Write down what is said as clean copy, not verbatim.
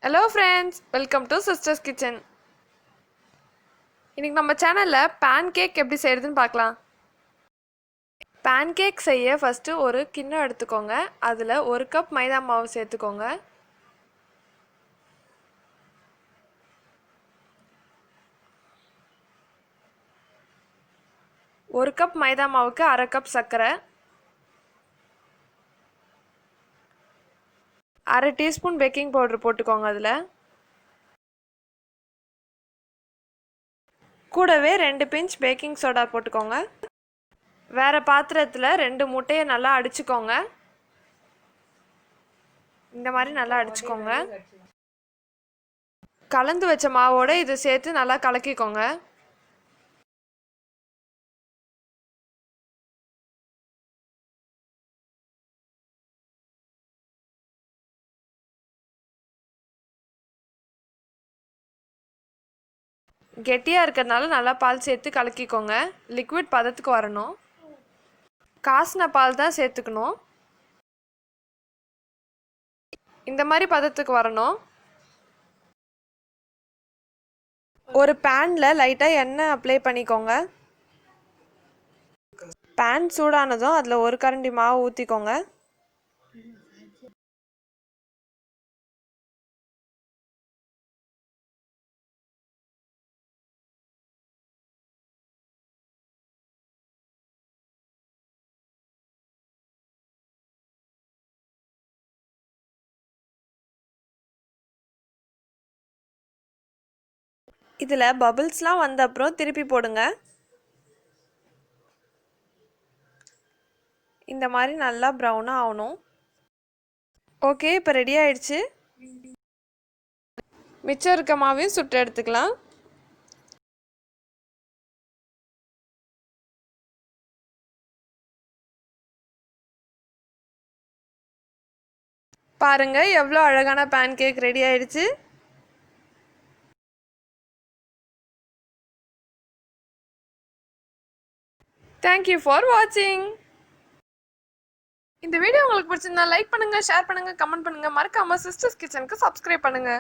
Hello friends, welcome to Sisters Kitchen. இன்னைக்கு நம்ம சேனல்ல pancake எப்படி செய்யறதுன்னு பார்க்கலாம். pancake செய்ய ஃபர்ஸ்ட் ஒரு கிண்ணம் எடுத்துக்கோங்க. அதுல 1 கப் மைதா மாவு சேர்த்துக்கோங்க. ஒரு கப் மைதா மாவுக்கு 1/2 கப் சர்க்கரை, 1/2 டீஸ்பூன் பேக்கிங் பவுடர் போட்டுக்கோங்க. அதுல கூடவே 2 பிஞ்ச் பேக்கிங் சோடா போட்டுக்கோங்க. வேற பாத்திரத்துல 2 முட்டையை நல்லா அடிச்சுக்கோங்க. இந்த மாதிரி நல்லா அடிச்சுக்கோங்க. கலந்து வச்ச மாவோட இதை சேர்த்து நல்லா கலக்கிக்கோங்க. கெட்டியாக இருக்கிறதுனால நல்லா பால் சேர்த்து கலக்கிக்கோங்க. லிக்விட் பதத்துக்கு வரணும். காசின பால் தான் சேர்த்துக்கணும். இந்த மாதிரி பதத்துக்கு வரணும். ஒரு பேனில் லைட்டாக எண்ணெய் அப்ளை பண்ணிக்கோங்க. பேன் சூடானதும் அதில் 1 கரண்டி மாவு ஊற்றிக்கோங்க. இதில் பபிள்ஸ்லாம் வந்த அப்புறம் திருப்பி போடுங்க. இந்த மாதிரி நல்லா ப்ரௌனாக ஆகணும். ஓகே, இப்போ ரெடி ஆயிடுச்சு. மிச்சம் இருக்க மாவையும் சுட்டு எடுத்துக்கலாம். பாருங்க எவ்வளோ அழகான பேன்கேக் ரெடி ஆயிடுச்சு. தேங்க்யூ ஃபார் வாட்சிங். இந்த வீடியோ உங்களுக்கு பிடிச்சிருந்தா லைக் பண்ணுங்க, ஷேர் பண்ணுங்க, கமெண்ட் பண்ணுங்க. மறக்காம சிஸ்டர்ஸ் கிச்சனுக்கு சப்ஸ்கிரைப் பண்ணுங்க.